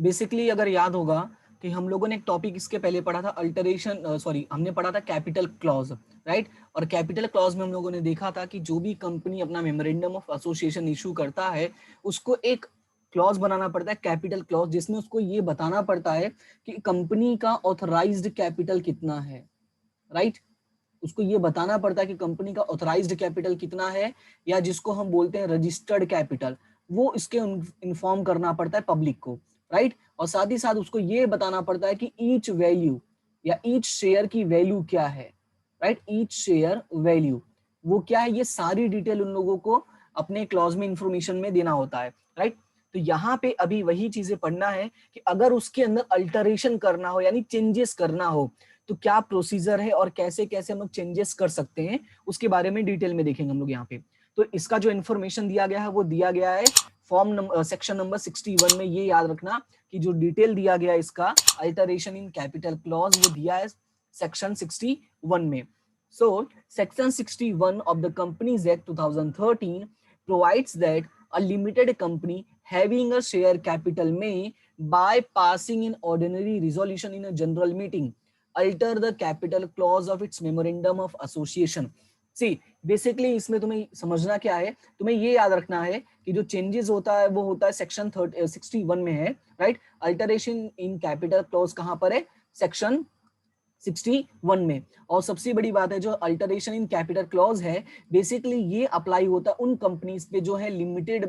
Basically अगर याद होगा कि हम लोगों ने एक टॉपिक इसके पहले पढ़ा था अल्टरेशन, सॉरी हमने पढ़ा था कैपिटल क्लॉज, राइट। और कैपिटल क्लॉज में हम लोगों ने देखा था कि जो भी कंपनी अपना मेमोरेंडम ऑफ एसोसिएशन इशू करता है उसको एक क्लॉज बनाना पड़ता है, कैपिटल क्लॉज, जिसमें उसको ये बताना पड़ता है कि कंपनी का ऑथराइज्ड कैपिटल कितना है, राइट। उसको ये बताना पड़ता है कि कंपनी का ऑथराइज्ड कैपिटल कितना है, या जिसको हम बोलते हैं रजिस्टर्ड कैपिटल, वो इसके इन्फॉर्म करना पड़ता है पब्लिक को, राइट। और साथ ही साथ उसको ये बताना पड़ता है कि ईच वैल्यू या ईच शेयर की वैल्यू क्या है, राइट। ईच शेयर वैल्यू वो क्या है, ये सारी डिटेल उन लोगों को अपने क्लॉज में इंफॉर्मेशन में देना होता है, राइट। तो यहाँ पे अभी वही चीजें पढ़ना है कि अगर उसके अंदर अल्टरेशन करना हो यानी चेंजेस करना हो तो क्या प्रोसीजर है और कैसे कैसे हम लोग चेंजेस कर सकते हैं, उसके बारे में डिटेल में देखेंगे हम लोग यहाँ पे। तो इसका जो इन्फॉर्मेशन दिया गया है वो दिया गया है फॉर्म नंबर सेक्शन नंबर 61 में। ये याद रखना कि जो डिटेल दिया गया इसका अल्टरेशन इन कैपिटल क्लॉज वो दिया है सेक्शन 61 में। So section 61 of the companies act 2013 provides that a limited company having a share capital may, by passing an ordinary resolution in a general meeting, alter the capital clause of its memorandum of association. See basically इसमें तुम्हें समझना क्या है, तुम्हें ये याद रखना है कि जो चेंजेस होता है वो होता है सेक्शन 61 में है, right. Alteration in capital clause कहां पर है, सेक्शन 61 में। और सबसे बड़ी बात है जो अल्टरेशन इन कैपिटल क्लॉज है बेसिकली ये अप्लाई होता है उन कंपनीज पे जो है लिमिटेड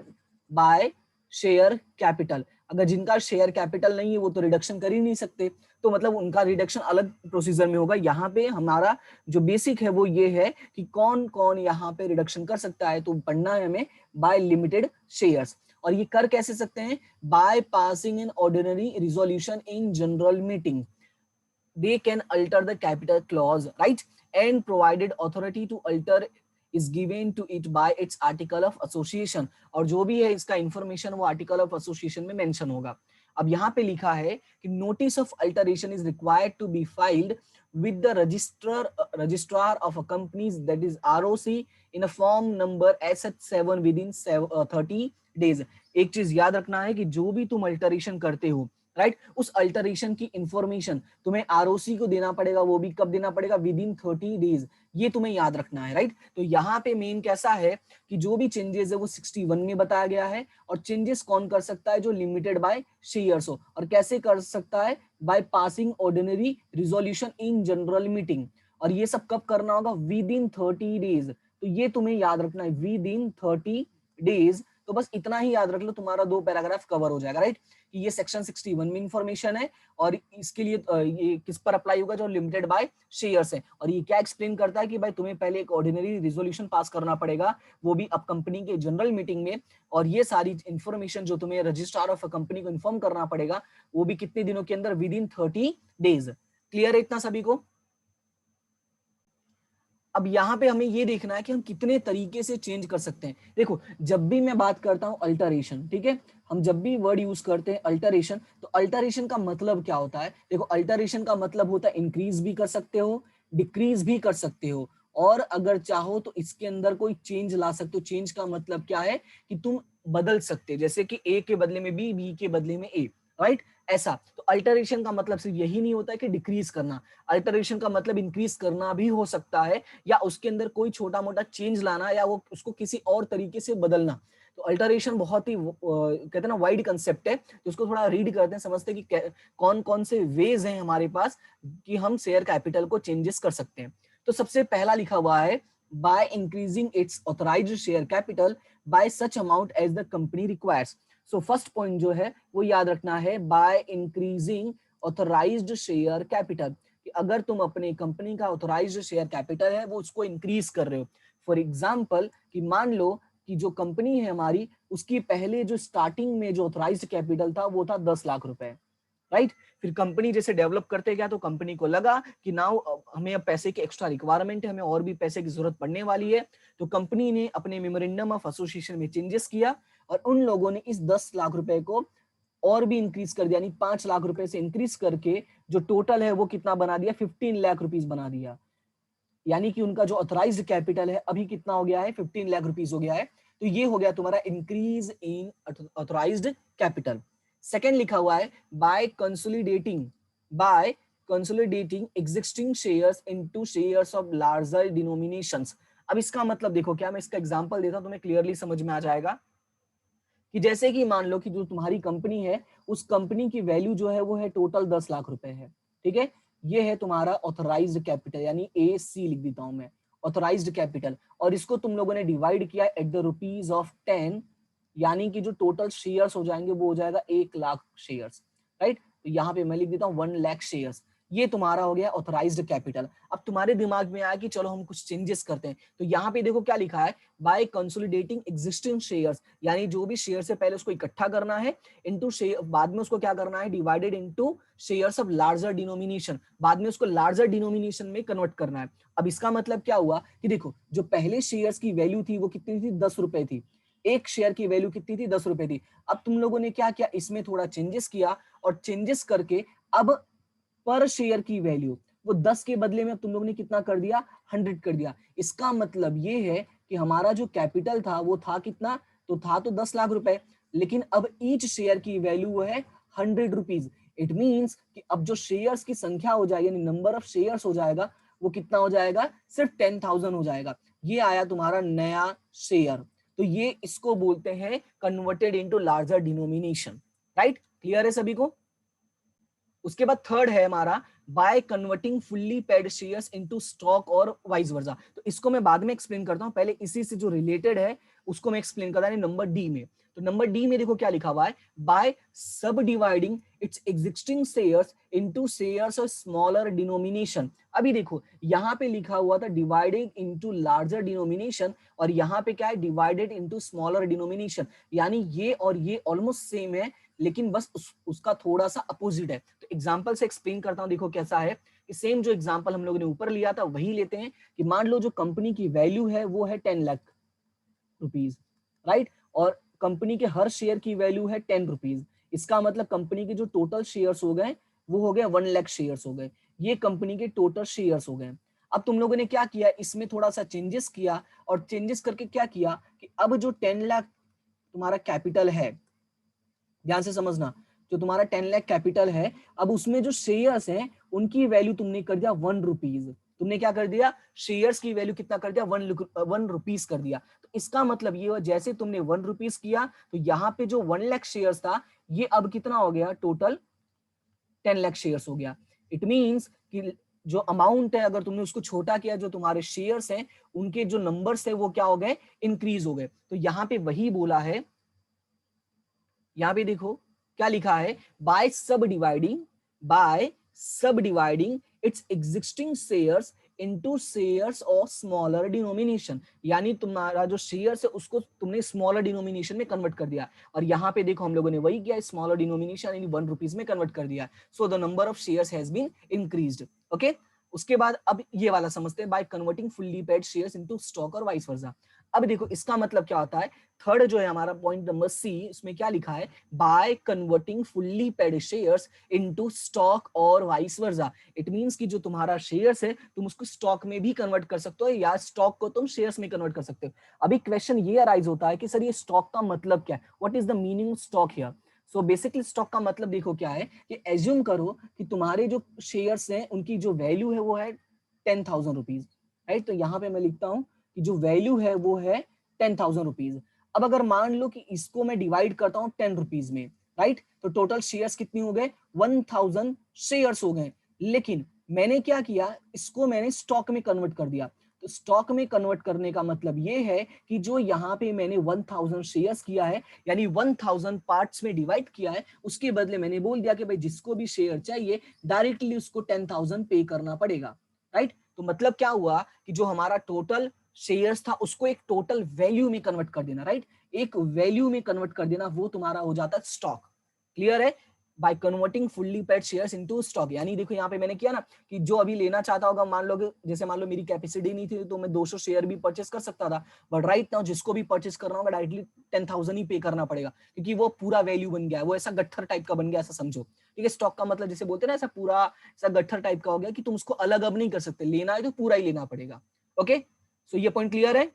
बाय शेयर कैपिटल। अगर जिनका शेयर कैपिटल नहीं है वो तो रिडक्शन कर ही नहीं सकते, तो मतलब उनका रिडक्शन अलग प्रोसीजर में होगा। यहाँ पे हमारा जो बेसिक है वो ये है कि कौन कौन यहाँ पे रिडक्शन कर सकता है, तो पढ़ना है हमें बाय लिमिटेड शेयर्स। और ये कर कैसे सकते हैं, by passing an ordinary resolution in general meeting they can alter the capital clause, right, and provided authority to alter is given to it by its article of association। और जो भी है इसका इंफॉर्मेशन वो आर्टिकल ऑफ एसोसिएशन में mention होगा। अब यहाँ पे लिखा है कि notice of alteration is required to be filed with the registrar of a companies, that is ROC, in a form number SH7 within 30 days। एक चीज याद रखना है कि जो भी तुम अल्टरेशन करते हो, राइट, उस अल्टरेशन की इंफॉर्मेशन तुम्हें आरओसी को देना पड़ेगा, वो भी कब देना पड़ेगा, विद इन 30 डेज। ये तुम्हें याद रखना है, राइट। तो यहाँ पे मेन कैसा है कि जो भी चेंजेस है वो 61 में बताया गया है, और चेंजेस कौन कर सकता है, जो लिमिटेड बाय शेयर्स हो, और कैसे कर सकता है, by passing ordinary resolution in general meeting. और ये सब कब करना होगा, विद इन 30 डेज। तो ये तुम्हें याद रखना है, विद इन 30 डेज। तो बस इतना ही याद रख लो, तुम्हारा 2 पैराग्राफ कवर हो जाएगा, राइट। कि ये सेक्शन 61 में इंफॉर्मेशन है, और इसके लिए ये किस पर अप्लाई होगा, जो लिमिटेड बाय शेयर्स है। और ये क्या एक्सप्लेन करता है कि भाई तुम्हें पहले एक ऑर्डिनरी रिजोल्यूशन पास करना पड़ेगा, वो भी अब कंपनी के जनरल मीटिंग में, और ये सारी इंफॉर्मेशन जो तुम्हें रजिस्ट्रार ऑफ अ कंपनी को इन्फॉर्म करना पड़ेगा, वो भी कितने दिनों के अंदर, विद इन 30 डेज। क्लियर है इतना सभी को। अब यहाँ पे हमें ये देखना है कि हम कितने तरीके से चेंज कर सकते हैं। देखो जब भी मैं बात करता हूं अल्टरेशन, ठीक है, हम जब भी वर्ड यूज करते हैं अल्टरेशन, तो अल्टरेशन का मतलब क्या होता है, देखो अल्टरेशन का मतलब होता है इंक्रीज भी कर सकते हो, डिक्रीज भी कर सकते हो, और अगर चाहो तो इसके अंदर कोई चेंज ला सकते हो। चेंज का मतलब क्या है कि तुम बदल सकते, जैसे कि ए के बदले में बी, बी के बदले में ए, राइट। ऐसा तो अल्टरेशन का मतलब सिर्फ यही नहीं होता है कि डिक्रीज करना, अल्टरेशन का मतलब इंक्रीज करना भी हो सकता है, या उसके अंदर कोई छोटा मोटा चेंज लाना, या वो उसको किसी और तरीके से बदलना। तो अल्टरेशन बहुत ही कहते हैं ना वाइड कंसेप्ट है, तो उसको थोड़ा रीड करते हैं, समझते हैं कि कौन कौन से वेज हैं हमारे पास कि हम शेयर कैपिटल को चेंजेस कर सकते हैं। तो सबसे पहला लिखा हुआ है, by increasing its authorised share capital by such amount as the company requires. So first point जो है वो याद रखना है, by increasing authorised share capital, कि अगर तुम अपने कंपनी का ऑथराइज्ड शेयर कैपिटल है वो उसको इंक्रीज कर रहे हो। फॉर एग्जांपल कि मान लो कि जो कंपनी है हमारी, उसकी पहले जो स्टार्टिंग में जो ऑथराइज्ड कैपिटल था वो था 10 लाख रुपए, राइट। फिर कंपनी जैसे डेवलप करते गया तो कंपनी को लगा कि नाउ हमें अब पैसे की एक्स्ट्रा रिक्वायरमेंट है, हमें और भी पैसे की जरूरत पड़ने वाली है। तो कंपनी ने अपने मेमोरेंडम ऑफ एसोसिएशन में चेंजेस किया, और उन लोगों ने इस 10 लाख रुपए को और भी इंक्रीज कर दिया, यानी 5 लाख रुपए से इंक्रीज करके जो टोटल है वो कितना बना दिया, 15 लाख रुपीज बना दिया। यानी कि उनका जो ऑथराइज्ड कैपिटल है अभी कितना हो गया है, 15 लाख रुपीज हो गया है। तो ये हो गया तुम्हारा increase in authorised capital. Second लिखा हुआ है by consolidating existing shares into shares of larger denominations. अब इसका मतलब देखो, क्या मैं इसका एग्जांपल देता हूं तुम्हें क्लियरली समझ में आ जाएगा। कि जैसे कि मान लो कि जो तुम्हारी कंपनी है, उस कंपनी की वैल्यू जो है वो है टोटल 10 लाख रुपए है, ठीक है। ये है तुम्हारा ऑथराइज्ड कैपिटल, यानी AC लिख देता हूं मैं, ऑथराइज्ड कैपिटल। और इसको तुम लोगों ने डिवाइड किया एट द रुपीज ऑफ 10, यानी कि जो टोटल शेयर्स हो जाएंगे वो हो जाएगा 1 लाख शेयर्स, राइट। तो यहाँ पे मैं लिख देता हूँ 1 लाख शेयर्स। ये तुम्हारा हो गया ऑथराइज्ड कैपिटल। अब तुम्हारे दिमाग में आया कि चलो हम कुछ चेंजेस करते हैं, तो यहाँ पे देखो क्या लिखा है, बाय कंसोलिडेटिंग एग्जिस्टिंग शेयर्स, यानी जो भी शेयर से पहले उसको इकट्ठा करना है, इनटू शेयर, बाद में उसको क्या करना है, divided into shares of larger denomination, बाद में उसको लार्जर डिनोमिनेशन में कन्वर्ट करना है। अब इसका मतलब क्या हुआ कि देखो, जो पहले शेयर्स की वैल्यू थी वो कितनी थी, 10 रुपए थी। एक शेयर की वैल्यू कितनी थी, 10 रुपए थी। अब तुम लोगों ने क्या किया, इसमें थोड़ा चेंजेस किया, और चेंजेस करके अब पर शेयर की वैल्यू वो 10 के बदले में अब तुम लोगों ने कितना कर दिया, 100 कर दिया। इसका मतलब ये है कि हमारा जो कैपिटल था वो था कितना, तो था तो 10 लाख रुपए, लेकिन अब ईच शेयर की वैल्यू है 100 रुपीज। इट मींस कि अब जो शेयर्स की संख्या हो जाएगी, यानी नंबर ऑफ शेयर्स हो जाएगा, वो कितना हो जाएगा, सिर्फ 10,000 हो जाएगा। ये आया तुम्हारा नया शेयर। तो ये इसको बोलते हैं converted into larger denomination, right. Clear है सभी को। उसके बाद थर्ड है हमारा bye converting fully paid shares into stock और वाइस वर्सा। तो इसको मैं बाद में एक्सप्लेन करता हूं, पहले इसी से जो रिलेटेड है उसको मैं एक्सप्लेन करता हूं नंबर डी में। तो नंबर डी में देखो क्या लिखा हुआ है, बाय सब dividing it's existing shares into shares of smaller denomination. अभी देखो यहाँ पे लिखा हुआ था डिवाइडेड इनटू लार्जर डिनोमिनेशन, और यहाँ पे क्या है, डिवाइडेड इनटू स्मॉलर डिनोमिनेशन, यानी ये और ये ऑलमोस्ट सेम है, लेकिन बस उसका थोड़ा सा अपोजिट है। तो एग्जांपल से एक्सप्लेन करता हूं, देखो कैसा है कि सेम जो एग्जांपल हम लोगों ने ऊपर लिया था वही लेते हैं। कि मान लो जो कंपनी की वैल्यू है वो है 10 लाख रुपीज, राइट, और कंपनी के हर शेयर की वैल्यू है 10 रुपीज। इसका मतलब कंपनी के जो टोटल शेयर्स हो गए वो हो गए 1 लाख शेयर्स हो गए। ये कंपनी के टोटल शेयर्स हो गए। अब तुम लोगों ने क्या किया, इसमें थोड़ा सा चेंजेस किया, और चेंजेस करके क्या किया कि अब जो 10 लाख तुम्हारा कैपिटल है, ध्यान से समझना, जो तुम्हारा 10 लाख कैपिटल है, अब उसमें जो शेयर्स हैं उनकी वैल्यू तुमने कर दिया 1 रुपीज। तुमने क्या कर दिया, शेयर्स की वैल्यू कितना कर दिया, 1 रुपीज कर दिया। तो इसका मतलब ये हुआ, जैसे तुमने 1 रुपीज किया तो यहाँ पे जो 1 लाख शेयर्स था ये अब कितना हो गया, टोटल 10 लाख शेयर्स हो गया। इट मींस कि जो अमाउंट है अगर तुमने उसको छोटा किया, जो तुम्हारे शेयर्स हैं उनके जो नंबर्स है वो क्या हो गए, इंक्रीज हो गए। तो यहाँ पे वही बोला है, यहाँ पे देखो क्या लिखा है, बाय सब dividing it's existing shares into shares of smaller denomination, यानी तुम्हारा जो शेयर्स है उसको तुमने स्मॉलर डिनोमिनेशन में कन्वर्ट कर दिया। और यहाँ पे देखो हम लोगों ने वही किया, स्मॉलर डिनोमिनेशन यानी 1 रुपीज में कन्वर्ट कर दिया। So the number of shares has been increased. Okay, उसके बाद अब ये वाला समझते हैं, by converting fully paid shares into stock और वाइस वर्सा। अब देखो इसका मतलब क्या होता है, थर्ड जो है हमारा पॉइंट नंबर सी, इसमें क्या लिखा है, bye converting fully paid shares into stock और वाइस वर्सा। इट मींस कि जो तुम्हारा शेयर्स है तुम उसको स्टॉक में भी कन्वर्ट कर सकते हो, या स्टॉक को तुम शेयर्स में कन्वर्ट कर सकते हो। अभी क्वेश्चन ये अराइज होता है कि सर ये स्टॉक का मतलब क्या है, what is the meaning of stock here. So basically stock का मतलब देखो क्या है, कि एज्यूम करो कि तुम्हारे जो शेयर्स हैं उनकी जो वैल्यू है वो है 10,000 रुपीज, राइट। तो यहाँ पे मैं लिखता हूँ कि जो वैल्यू है वो है 10,000 रुपीज। अब अगर मान लो कि इसको मैं डिवाइड करता हूँ 10 रुपीज में, राइट, तो टोटल शेयर्स कितनी हो गए, 1000 शेयर्स हो गए। लेकिन मैंने क्या किया, इसको मैंने स्टॉक में कन्वर्ट कर दिया। तो स्टॉक में कन्वर्ट करने का मतलब ये है कि जो यहाँ पे मैंने 1000 शेयर्स किया है, यानी 1000 पार्ट्स में डिवाइड किया है, उसके बदले मैंने बोल दिया कि भाई जिसको भी शेयर चाहिए डायरेक्टली उसको 10,000 पे करना पड़ेगा, राइट। तो मतलब क्या हुआ कि जो हमारा टोटल शेयर्स था उसको एक टोटल वैल्यू में कन्वर्ट कर देना, राइट, एक वैल्यू में कन्वर्ट कर देना, वो तुम्हारा हो जाता है स्टॉक। क्लियर है, bye converting fully paid shares into stock. यानी देखो यहाँ पे मैंने किया ना कि जो अभी लेना चाहता होगा, मान लो जैसे मान लो मेरी कैपेसिटी नहीं थी तो मैं 200 शेयर भी परचेस कर सकता था, बट राइट नाउ जिसको भी परचेस करना होगा डायरेक्टली 10,000 ही पे करना पड़ेगा, क्योंकि वो पूरा वैल्यू बन गया है, वो ऐसा गट्ठर टाइप का बन गया, ऐसा समझो। ठीक है, स्टॉक का मतलब जैसे बोलते हैं ना, ऐसा पूरा ऐसा गट्ठर टाइप का हो गया कि तुम उसको अलग अब नहीं कर सकते, लेना है तो पूरा ही लेना पड़ेगा। ओके, सो ये पॉइंट क्लियर है।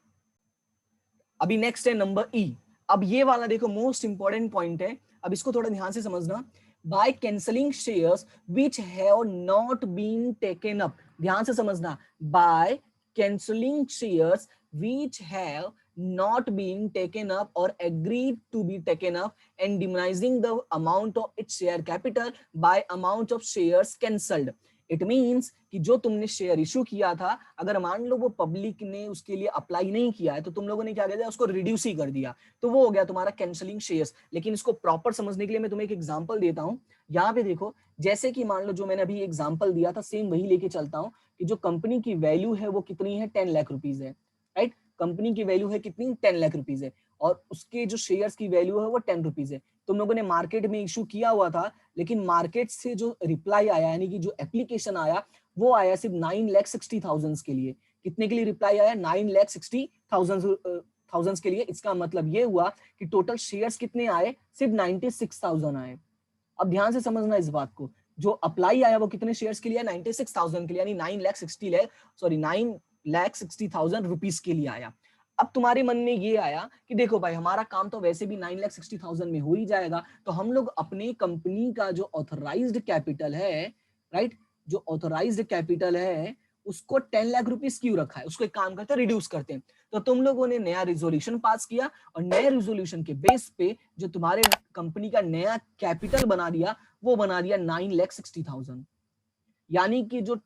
अभी नेक्स्ट है नंबर ई। अब ये वाला देखो मोस्ट इंपॉर्टेंट पॉइंट है, अब इसको थोड़ा ध्यान से समझना, by cancelling shares which have not been taken up, ध्यान से समझना, by cancelling shares which have not being taken up or agreed to be taken up and diminishing the amount of its share capital by amount of shares cancelled. It means कि जो तुमने share issue किया था, अगर मान लो वो public ने उसके लिए अप्लाई नहीं किया है तो तुम लोगों ने क्या किया, उसको रिड्यूस ही कर दिया, तो वो हो गया तुम्हारा कैंसलिंग शेयर्स। लेकिन इसको प्रॉपर समझने के लिए मैं तुम्हें एक एग्जांपल देता हूं। यहाँ पे देखो, जैसे कि मान लो जो मैंने अभी एग्जांपल दिया था सेम वही लेके चलता हूं कि जो कंपनी की वैल्यू है वो कितनी है, 10 लाख रुपीज है, राइट। कंपनी की वैल्यू है कितनी, 10 लाख रुपीज है, और उसके जो शेयर्स की वैल्यू है वो 10 रुपीज है। तुम लोगों ने मार्केट में इशू किया हुआ था, लेकिन मार्केट से जो रिप्लाई आया, यानी कि जो एप्लीकेशन आया, वो आया सिर्फ 9,60,000 के लिए। कितने के लिए रिप्लाई आया, 9,60,000 के लिए। इसका मतलब ये हुआ कि टोटल शेयर्स कितने आए, सिर्फ 96,000 आए। अब ध्यान से समझना इस बात को, जो अप्लाई आया वो कितने शेयर्स के लिए, 96,000 के लिए, यानी 9,60,000 रुपीज के लिए आया। अब तुम्हारे मन में ये आया कि देखो भाई, हमारा काम तो वैसे भी 9,60,000 में हो ही जाएगा, तो हम लोग अपने कंपनी का जो ऑथराइज्ड कैपिटल है, राइट, जो ऑथराइज्ड कैपिटल है उसको 10 लाख रुपीस क्यों रखा है, उसको एक काम करते हैं, रिड्यूस करते हैं। तो तुम लोगों ने नया रिजोल्यूशन पास किया, और नए रिजोल्यूशन के बेस पे जो तुम्हारे कंपनी का नया कैपिटल बना दिया, वो बना दिया 9,60,000। यानी कि जो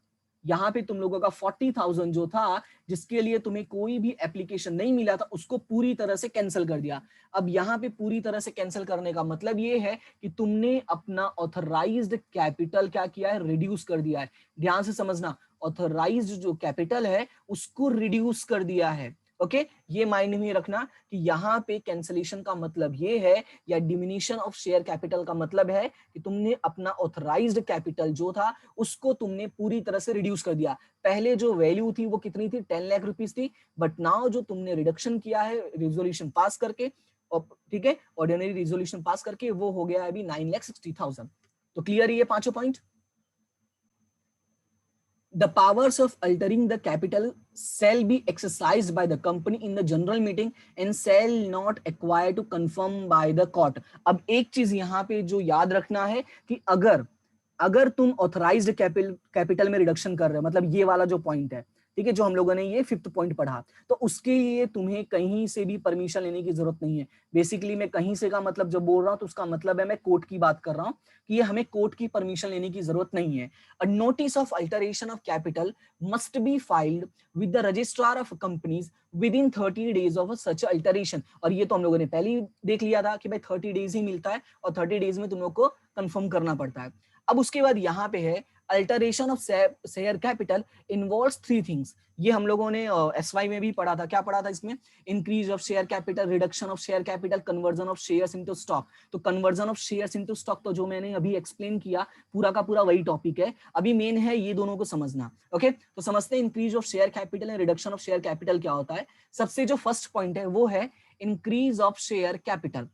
यहाँ पे तुम लोगों का 40,000 जो था, जिसके लिए तुम्हें कोई भी एप्लीकेशन नहीं मिला था, उसको पूरी तरह से कैंसिल कर दिया। अब यहाँ पे पूरी तरह से कैंसिल करने का मतलब ये है कि तुमने अपना ऑथराइज्ड कैपिटल क्या किया है, रिड्यूस कर दिया है। ध्यान से समझना, ऑथराइज्ड जो कैपिटल है उसको रिड्यूस कर दिया है। ओके, ये माइंड में रखना कि यहाँ पे कैंसिलेशन का मतलब ये है, या डिमिनिशन ऑफ शेयर कैपिटल का मतलब है कि तुमने अपना ऑथराइज्ड कैपिटल जो था उसको तुमने पूरी तरह से रिड्यूस कर दिया। पहले जो वैल्यू थी वो कितनी थी, 10 लाख रुपीस थी, बट नाउ जो तुमने रिडक्शन किया है रिजोल्यूशन पास करके, ठीक है, ऑर्डिनरी रिजोल्यूशन पास करके, वो हो गया अभी 9,60,000। तो क्लियर है ये पांचों point. The powers of altering the capital shall be exercised by the company in the general meeting and shall not acquire to confirm by the court. अब एक चीज यहाँ पे जो याद रखना है कि अगर तुम ऑथराइज्ड कैपिटल में रिडक्शन कर रहे हो, मतलब ये वाला जो पॉइंट है, ठीक है, जो हम लोगों ने ये 5th पॉइंट पढ़ा, तो उसके लिए तुम्हें कहीं से भी परमिशन लेने की जरूरत नहीं है। बेसिकली मैं कहीं से का मतलब जब बोल रहा हूं तो उसका मतलब है मैं कोर्ट की बात कर रहा हूं, कि ये हमें कोर्ट की परमिशन लेने की जरूरत नहीं है। A notice of alteration of capital must be filed with the registrar of companies within 30 days of such alteration। और ये तो हम लोगों ने पहले ही देख लिया था कि भाई 30 डेज ही मिलता है, और 30 डेज में तुम लोग को कंफर्म करना पड़ता है। अब उसके बाद यहाँ पे है alteration of share capital involves 3 things. ये हम लोगों ने एसवाई में भी पढ़ा था। क्या पढ़ा था इसमें, increase of share capital, reduction of share capital, conversion of shares into stock. तो conversion of shares into stock तो जो मैंने अभी एक्सप्लेन किया, पूरा का पूरा वही टॉपिक है। अभी मेन है ये दोनों को समझना। ओके, तो समझते हैं increase of share capital and reduction of share capital क्या होता है। सबसे जो फर्स्ट पॉइंट है वो है increase of share capital.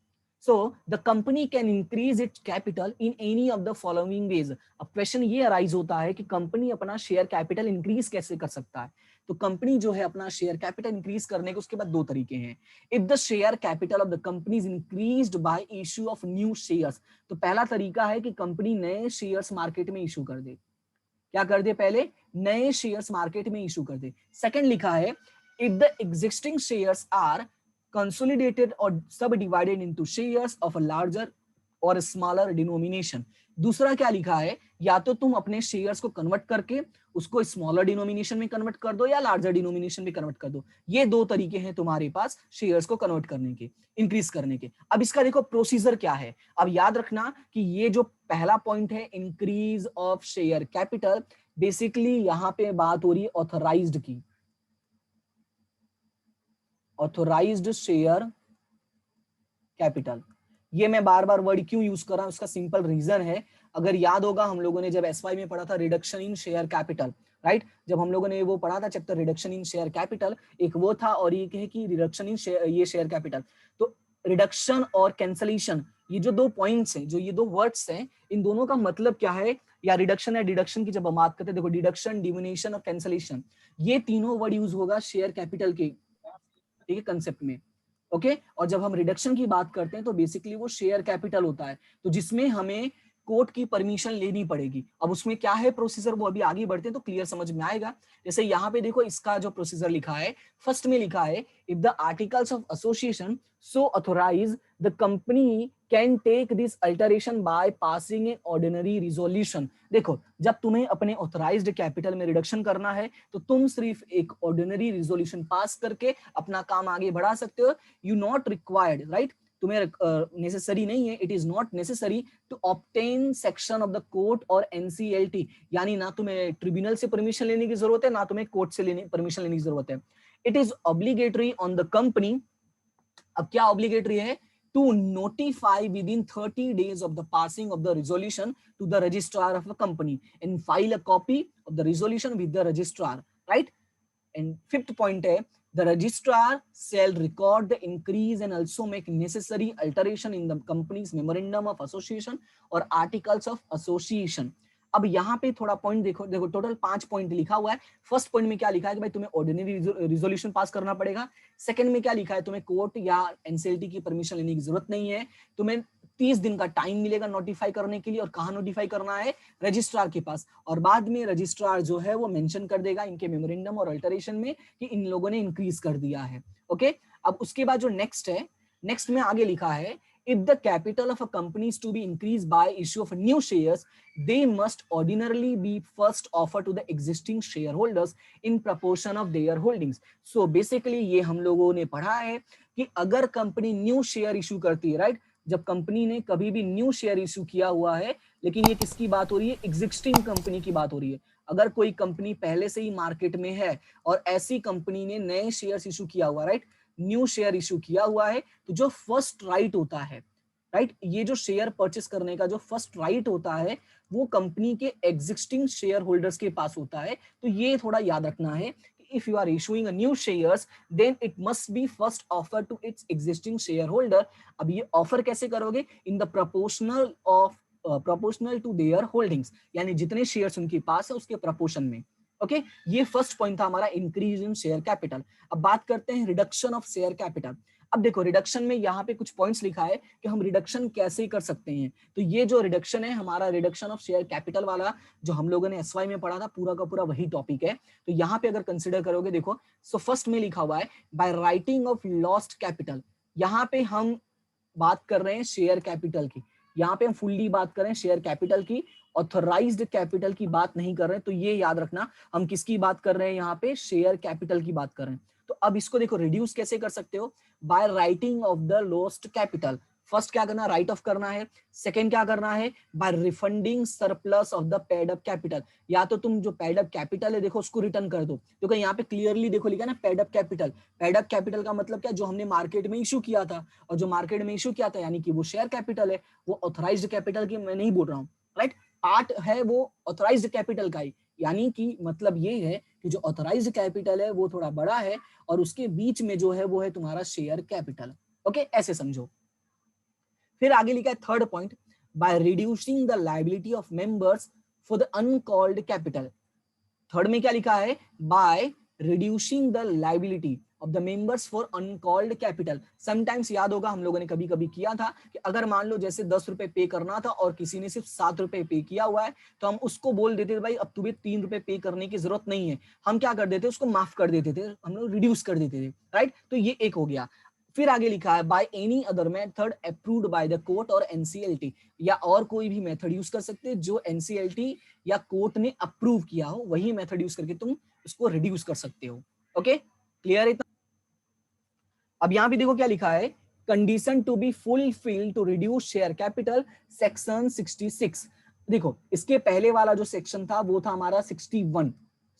So the company can increase its capital in any of the following ways। अब क्वेश्चन ये अराइज होता है कि कंपनी अपना शेयर कैपिटल इंक्रीज कैसे कर सकता है। तो कंपनी जो है अपना शेयर कैपिटल इंक्रीज करने के उसके बाद 2 तरीके हैं। If the share capital of the company is increased by issue of new shares, तो पहला तरीका है कि कंपनी नए शेयर्स मार्केट में इशू कर दे। क्या कर दे, पहले नए शेयर्स मार्केट में इशू कर दे। सेकंड लिखा है if the existing shares are consolidated or subdivided into shares of a larger or a smaller denomination। दूसरा क्या लिखा है, या तो तुम अपने शेयर्स को कन्वर्ट करके उसको स्मॉलर डिनोमिनेशन में कन्वर्ट कर दो, या लार्जर डिनोमिनेशन में कन्वर्ट कर दो। ये 2 तरीके हैं तुम्हारे पास शेयर्स को कन्वर्ट करने के, इंक्रीज करने के। अब इसका देखो प्रोसीजर क्या है। अब याद रखना कि ये जो पहला पॉइंट है increase of share capital, basically यहाँ पे बात हो रही है ऑथराइज्ड की, ऑथोराइज्ड शेयर कैपिटल। ये मैं बार बार वर्ड क्यों यूज कर रहा हूं, उसका सिंपल रीजन है। अगर याद होगा हम लोगों ने जब एसवाई में पढ़ा था reduction in share capital, right, जब हम लोगों ने वो पढ़ा था chapter reduction in share capital, एक वो था और एक है कि रिडक्शन इन ये शेयर कैपिटल। तो रिडक्शन और कैंसलेशन, ये जो 2 पॉइंट्स हैं, जो ये 2 वर्ड्स हैं, इन दोनों का मतलब क्या है, या रिडक्शन या डिडक्शन की जब हम बात करते हैं, देखो डिडक्शन, डिमिनिशन और कैंसलेशन, ये तीनों वर्ड यूज होगा शेयर कैपिटल के, ठीक है, कंसेप्ट में। ओके और जब हम रिडक्शन की बात करते हैं तो बेसिकली वो शेयर कैपिटल होता है, तो जिसमें हमें कोर्ट की परमिशन लेनी पड़ेगी। अब उसमें क्या है प्रोसीजर, वो अभी आगे बढ़ते हैं तो क्लियर समझ में आएगा। जैसे यहाँ पे देखो इसका जो प्रोसीजर लिखा है, फर्स्ट में लिखा है if the articles of association so authorise the company can take this alteration by passing a ordinary resolution. देखो जब तुम्हें अपने ऑथराइज्ड कैपिटल में रिडक्शन करना है तो तुम सिर्फ एक ऑर्डिनरी रिजोल्यूशन पास करके अपना काम आगे बढ़ा सकते हो। यू नॉट रिक्वायर्ड, राइट, तुम्हें नेसेसरी नहीं है, it is not necessary to obtain section of the court और एनसीएलटी, यानी ना तुम्हें ट्रिब्यूनल से परमिशन लेने की जरूरत है ना तुम्हें कोर्ट से परमिशन लेने की जरूरत है। It is obligatory on the company, अब क्या ऑब्लिगेटरी है, to notify within 30 days of the passing of the resolution to the registrar of a company and file a copy of the resolution with the registrar, right? And fifth point है, the registrar shall record the increase and also make necessary alteration in the company's memorandum of association or articles of association। अब यहाँ पे थोड़ा point देखो, देखो total 5 point लिखा हुआ है। फर्स्ट पॉइंट में क्या लिखा है कि भाई तुम्हें ऑर्डिनरी रिजोल्यूशन पास करना पड़ेगा। सेकंड में क्या लिखा है, तुम्हें कोर्ट या एनसीएलटी की परमिशन लेने की जरूरत नहीं है। तुम्हें 30 दिन का टाइम मिलेगा नोटिफाई करने के लिए, और कहाँ नोटिफाई करना है, रजिस्ट्रार के पास। और बाद में रजिस्ट्रार जो है वो मेंशन कर देगा इनके मेमोरेंडम और अल्टरेशन में कि इन लोगों ने इंक्रीज कर दिया है। ओके, अब उसके बाद जो नेक्स्ट है, नेक्स्ट में आगे लिखा है if the capital of a company is to be increased by issue of new shares, they must ordinarily be first offered to the existing shareholders in proportion of their holdings। So basically ये हम लोगों ने पढ़ा है कि अगर company new share issue करती है, राइट, जब कंपनी ने कभी भी न्यू शेयर इशू किया हुआ है, लेकिन ये किसकी बात हो रही है, एग्जिस्टिंग कंपनी की बात हो रही है। अगर कोई कंपनी पहले से ही मार्केट में है और ऐसी कंपनी ने नए शेयर इशू किया हुआ, राइट, न्यू शेयर इशू किया हुआ है, तो जो फर्स्ट राइट होता है, राइट, ये जो शेयर परचेस करने का जो फर्स्ट राइट होता है वो कंपनी के एग्जिस्टिंग शेयर होल्डर्स के पास होता है। तो ये थोड़ा याद रखना है, if you are issuing a new shares then it must be first offered to its existing shareholder। अब ये ऑफर कैसे करोगे, in the proportional to their holdings, यानी जितने शेयर्स उनके पास है उसके प्रपोर्शन में। ओके, ये फर्स्ट पॉइंट था हमारा, इंक्रीज इन शेयर कैपिटल। अब बात करते हैं रिडक्शन ऑफ शेयर कैपिटल। अब देखो रिडक्शन में यहाँ पे कुछ पॉइंट्स लिखा है कि हम रिडक्शन कैसे कर सकते हैं। तो ये जो रिडक्शन है हमारा, रिडक्शन ऑफ शेयर कैपिटल वाला जो हम लोगों ने एसवाई में पढ़ा था, पूरा का पूरा वही टॉपिक है। तो यहाँ पे अगर कंसिडर करोगे, देखो सो फर्स्ट में लिखा हुआ है by writing of lost capital. यहाँ पे हम बात कर रहे हैं शेयर कैपिटल की, यहाँ पे हम फुल्ली बात कर रहे हैं शेयर कैपिटल की, ऑथराइज्ड कैपिटल की बात नहीं कर रहे हैं। तो ये याद रखना, हम किसकी बात कर रहे हैं, यहाँ पे शेयर कैपिटल की बात कर रहे हैं। तो अब इसको देखो रिड्यूस कैसे कर सकते हो, by writing of the lost capital. First क्या करना, राइट ऑफ करना है। सेकंड क्या करना है, by refunding surplus of the paid up capital. या तो तुम जो पेड अप कैपिटल है देखो उसको रिटर्न कर दो, क्योंकि यहाँ पे क्लियरली देखो लिखा ना paid up capital. Paid up capital का मतलब क्या, जो हमने मार्केट में इशू किया था, और जो मार्केट में इशू किया था यानी कि वो शेयर कैपिटल है, वो ऑथराइज्ड कैपिटल की मैं नहीं बोल रहा हूँ, राइट, पार्ट है वो ऑथराइज्ड कैपिटल का ही। यानी कि मतलब ये है कि जो ऑथराइज्ड कैपिटल है वो थोड़ा बड़ा है और उसके बीच में जो है वो है तुम्हारा शेयर कैपिटल। ओके, ऐसे समझो। फिर आगे लिखा है third point, by reducing the liability of members for the uncalled capital. Third में क्या लिखा है, by reducing the liability of the members for uncalled capital. Sometimes याद होगा हम लोगों ने कभी कभी किया था कि अगर मान लो जैसे 10 रुपए पे करना था और किसी ने सिर्फ 7 रुपए पे किया हुआ है, तो हम उसको बोल देते थे भाई अब तुम्हें 3 रुपए पे करने की जरूरत नहीं है। हम क्या कर देते, उसको माफ कर देते थे, हम लोग रिड्यूस कर देते थे, राइट। तो ये एक हो गया। फिर आगे लिखा है by any other method approved by the court और एनसीएलटी, या और कोई भी मेथड यूज कर सकते हैं जो एनसीएलटी या कोर्ट ने अप्रूव किया हो, वही मेथड यूज करके तुम उसको रिड्यूस कर सकते हो। ओके, क्लियर है इतना। अब यहां भी देखो क्या लिखा है, condition to be fulfilled to reduce share capital section 66। देखो इसके पहले वाला जो सेक्शन था वो था हमारा 61,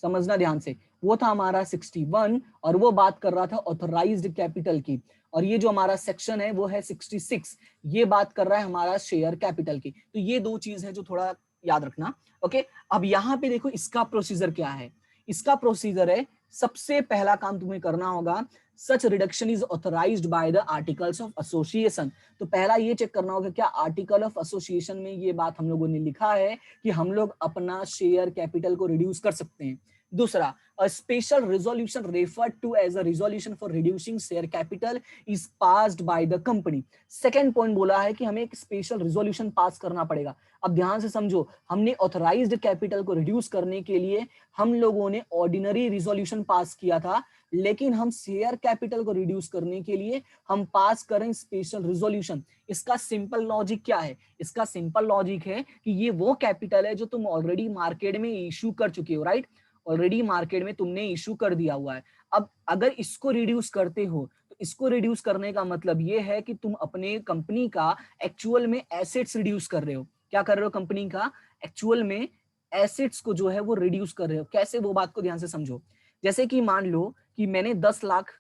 समझना ध्यान से, वो था हमारा 61 और वो बात कर रहा था ऑथराइज्ड कैपिटल की। और ये जो हमारा सेक्शन है वो है 66, ये बात कर रहा है हमारा शेयर कैपिटल की। तो ये दो चीज है जो थोड़ा याद रखना। ओके, अब यहाँ पे देखो इसका प्रोसीजर क्या है। इसका प्रोसीजर है, सबसे पहला काम तुम्हें करना होगा, such reduction is authorised by the articles of association. तो पहला ये चेक करना होगा क्या आर्टिकल ऑफ एसोसिएशन में ये बात हम लोगों ने लिखा है कि हम लोग अपना शेयर कैपिटल को रिड्यूस कर सकते हैं। दूसरा, a special resolution referred to as a resolution for reducing share capital is passed by the company. Second point बोला है कि हमें एक स्पेशल रिजोल्यूशन पास करना पड़ेगा। अब ध्यान से समझो, हमने ऑथराइज्ड कैपिटल को रिड्यूस करने के लिए हम लोगों ने ऑर्डिनरी रिजोल्यूशन पास किया था, लेकिन हम शेयर कैपिटल को रिड्यूस करने के लिए हम पास करें स्पेशल रिजोल्यूशन। इसका सिंपल लॉजिक क्या है? इसका सिंपल लॉजिक है कि ये वो कैपिटल है जो तुम ऑलरेडी मार्केट में इश्यू कर चुके हो, राइट? ऑलरेडी मार्केट में तुमने इश्यू कर दिया हुआ है। अब अगर इसको रिड्यूस करते हो तो इसको रिड्यूस करने का मतलब ये है कि तुम अपने कंपनी का एक्चुअल में एसेट्स रिड्यूस कर रहे हो। क्या कर रहे हो? कंपनी का एक्चुअल में एसेट्स को जो है वो रिड्यूस कर रहे हो। कैसे? वो बात को ध्यान से समझो। जैसे कि मान लो कि मैंने 10 लाख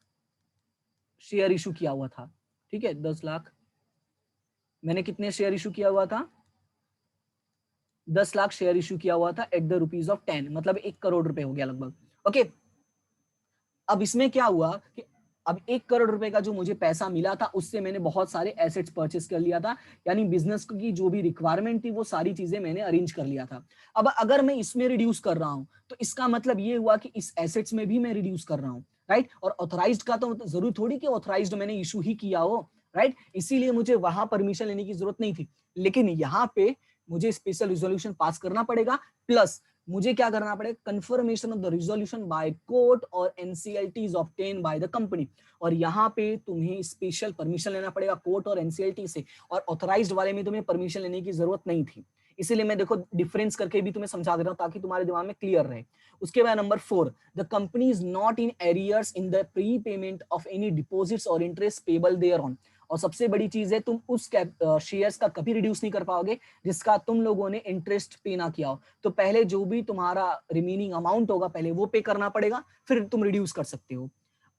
शेयर इशू किया हुआ था, ठीक है? 10 लाख मैंने कितने शेयर इशू किया हुआ था? 10 लाख शेयर इशू किया हुआ था एट द रुपीज ऑफ 10, मतलब 1 करोड़ रुपए हो गया लगभग। ओके, अब इसमें क्या हुआ कि अब 1 करोड़ रुपए का जो मुझे पैसा मिला था उससे मैंने बहुत सारे एसेट्स परचेस कर लिया था, यानी बिजनेस की जो भी रिक्वायरमेंट थी वो सारी चीजें मैंने अरेंज कर लिया था। अब अगर मैं इसमें रिड्यूस कर रहा हूं तो इसका मतलब ये हुआ कि इस एसेट्स में भी मैं रिड्यूस कर रहा हूं, राइट? और ऑथराइज्ड का तो जरूर थोड़ी कि ऑथराइज्ड मैंने इशू ही किया हो, राइट? इसीलिए मुझे वहां परमिशन लेने की जरूरत नहीं थी, लेकिन यहाँ पे मुझे स्पेशल रिजोल्यूशन पास करना पड़ेगा, प्लस मुझे क्या करना पड़ेगा? Confirmation of the resolution by court और NCLT is obtain by the company. और यहाँ पे तुम्हें स्पेशल परमिशन लेना पड़ेगा कोर्ट और एनसीएलटी से, और ऑथराइज्ड वाले में तुम्हें परमिशन लेने की जरूरत नहीं थी। इसीलिए मैं देखो डिफरेंस करके भी तुम्हें समझा दे रहा हूँ ताकि तुम्हारे दिमाग में क्लियर रहे। उसके बाद number 4, the company is not in arrears in the pre payment of any deposits और इंटरेस्ट पेबल देयर ऑन। और सबसे बड़ी चीज है, तुम उस शेयर्स का कभी रिड्यूस नहीं कर पाओगे जिसका तुम लोगों ने इंटरेस्ट पे ना किया हो। तो पहले जो भी तुम्हारा रिमेनिंग अमाउंट होगा पहले वो पे करना पड़ेगा, फिर तुम रिड्यूस कर सकते हो।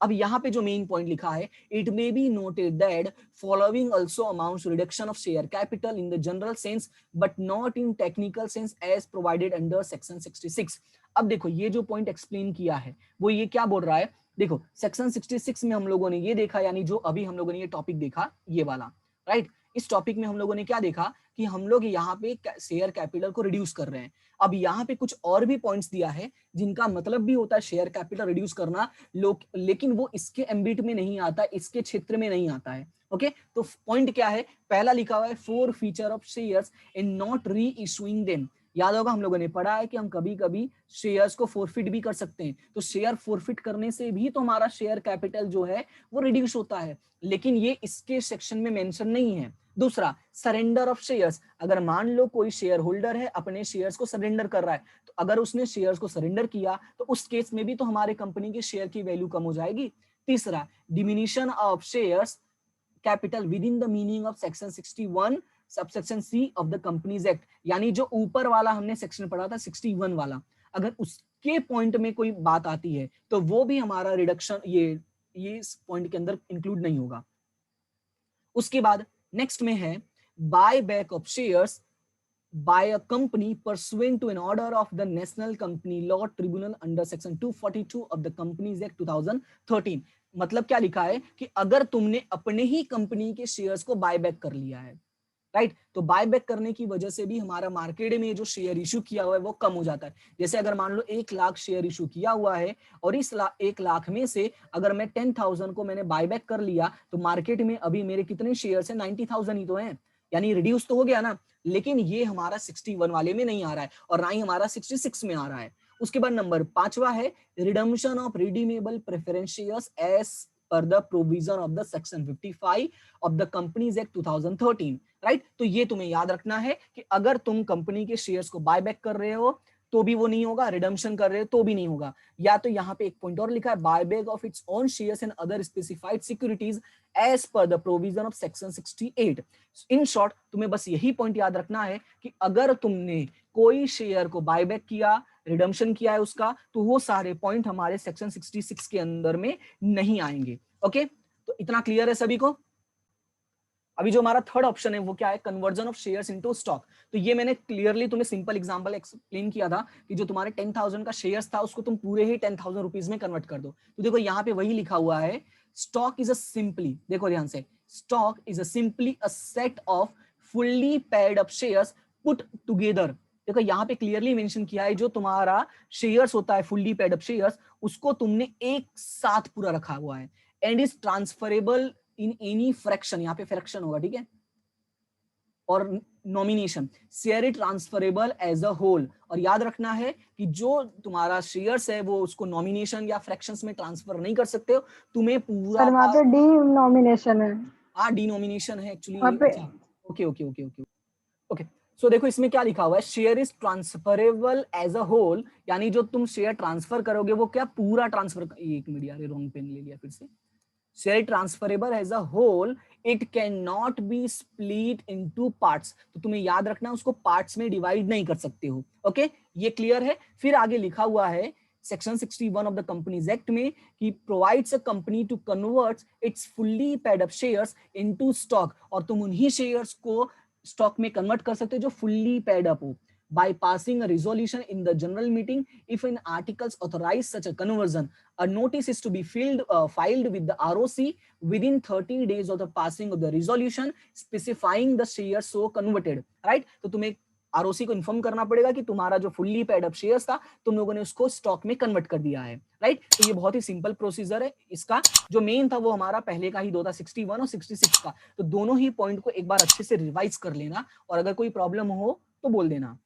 अब यहाँ पे जो मेन पॉइंट लिखा है, it may be noted that following also amounts reduction of share capital in the general sense but not in technical sense as provided under section 66। अब देखो ये जो पॉइंट एक्सप्लेन किया है वो ये क्या बोल रहा है? देखो सेक्शन 66 में हम लोगों ने ये देखा, यानी जो अभी हम लोगों ने ये टॉपिक देखा ये वाला, राइट? इस टॉपिक में हम लोगों ने क्या देखा कि हम लोग यहाँ पे शेयर कैपिटल को रिड्यूस कर रहे हैं। अब यहाँ पे कुछ और भी पॉइंट्स दिया है जिनका मतलब भी होता है शेयर कैपिटल रिड्यूस करना, लेकिन वो इसके एम्बिट में नहीं आता, इसके क्षेत्र में नहीं आता है। ओके, तो पॉइंट क्या है? पहला लिखा हुआ है 4 feature of shares in not री इशूइंग देम। याद होगा हम लोगों ने पढ़ा है कि हम कभी कभी शेयर्स को फोरफिट भी कर सकते हैं, तो शेयर फोरफिट करने से भी तो हमारा शेयर कैपिटल जो है वो रिड्यूस होता है, लेकिन ये इसके सेक्शन में मेंशन नहीं है। दूसरा, सरेंडर ऑफ शेयर्स। अगर मान लो कोई शेयर होल्डर है अपने शेयर्स को सरेंडर कर रहा है, तो अगर उसने शेयर्स को सरेंडर किया तो उस केस में भी तो हमारे कंपनी के शेयर की वैल्यू कम हो जाएगी। तीसरा, diminution of shares capital within the meaning of section 61 subsection C of the companies act, यानी जो ऊपर वाला हमने सेक्शन पढ़ा था 61 वाला, अगर उसके पॉइंट में कोई बात आती है तो वो भी हमारा रिडक्शन ये इस पॉइंट के अंदर इंक्लूड नहीं होगा। उसके बाद नेक्स्ट में है buy back of shares by a company pursuant to an order of the National Company Law Tribunal under section 242 of the Companies Act 2013। मतलब क्या लिखा है कि अगर तुमने अपने ही कंपनी के शेयर्स को बाय बैक कर लिया है, राइट, तो बाय बैक करने की वजह से भी हमारा मार्केट में जो शेयर इशू किया हुआ है वो कम हो जाता है। जैसे अगर मान लो 1 लाख शेयर इशू किया हुआ है और इस 1 लाख में से अगर मैं 10,000 को मैंने बाय बैक कर लिया तो मार्केट में अभी मेरे कितने शेयर है? 90,000 ही तो है, यानी रिड्यूस तो हो गया ना, लेकिन ये हमारा 61 वाले में नहीं आ रहा है और ना ही हमारा 66 में आ रहा है। उसके बाद नंबर 5वां है redemption of redeemable preference shares as per the provision of the section 55 of the companies act 2013, right? तो ये तुम्हें याद रखना है कि अगर तुम कंपनी के शेयर्स को बाय बैक कर रहे हो तो भी वो नहीं होगा, रिडम्पशन कर रहे हो तो भी नहीं होगा। या तो यहाँ पे एक पॉइंट और लिखा है buy back of its own shares and other specified securities as per the provision of section 68। In short तुम्हें बस यही पॉइंट याद रखना है कि अगर तुमने कोई शेयर को बाय बैक किया, रिडम्पशन किया है उसका, तो वो सारे पॉइंट हमारे सेक्शन 66 के अंदर में नहीं आएंगे। ओके, तो इतना क्लियर है सभी को? अभी जो हमारा थर्ड ऑप्शन है वो क्या है? Conversion of shares into stock. तो ये मैंने क्लियरली तुम्हें सिंपल एग्जांपल एक्सप्लेन किया था कि जो तुम्हारे 10,000 का शेयर्स था उसको तुम पूरे ही 10,000 रुपीज में कन्वर्ट कर दो। तो देखो यहाँ पे वही लिखा हुआ है, स्टॉक इज अ सिंपली, देखो ध्यान से, stock is a simply a set off fully paid up shares put together देखो यहाँ पे क्लियरली मेंशन किया है, जो तुम्हारा शेयर्स होता है फुल्ली पेड अप शेयर्स, उसको तुमने एक साथ पूरा रखा हुआ है, and is transferable in any fraction, यहाँ पे फ्रैक्शन होगा, ठीक है, और nomination, share it transferable as a whole, और याद रखना है कि जो तुम्हारा शेयर्स है वो उसको नॉमिनेशन या फ्रैक्शंस में ट्रांसफर नहीं कर सकते हो, तुम्हें पूरा सर वहाँ का, पे डी नॉमिनेशन है डिनोमिनेशन है वहाँ एक्चुअली, पे। अच्छा, okay okay okay okay okay. So देखो इसमें क्या लिखा हुआ है, share is transferable as a whole, यानी जो तुम शेयर ट्रांसफर करोगे वो क्या पूरा ट्रांसफर, एक मिनट यार रॉन्ग पेन ले लिया फिर से, share transferable as a whole, it can not be split into parts, तो तुम्हें याद रखना उसको पार्ट्स में डिवाइड नहीं कर सकते हो, ओके, ये क्लियर है। फिर आगे लिखा हुआ है section 61 of the companies act में कि provides a company to convert its fully paid up shares into stock, और तुम उन्हीं शेयर्स को स्टॉक में कन्वर्ट कर सकते हो जो फुल्ली पेड अप हो, by passing a resolution in the general meeting. If in articles authorize such a conversion, a notice is to be filed with the ROC within 30 days of the passing of the resolution specifying the shares so converted, right? तो तुम्हें ROC को inform करना पड़ेगा कि तुम्हारा जो fully paid up shares था तुम लोगों ने उसको स्टॉक में कन्वर्ट कर दिया है, राइट? तो ये बहुत ही सिंपल प्रोसीजर है। इसका जो मेन था वो हमारा पहले का ही दो था, 61 और 66 का, तो दोनों ही पॉइंट को एक बार अच्छे से रिवाइज कर लेना, और अगर कोई प्रॉब्लम हो तो बोल देना।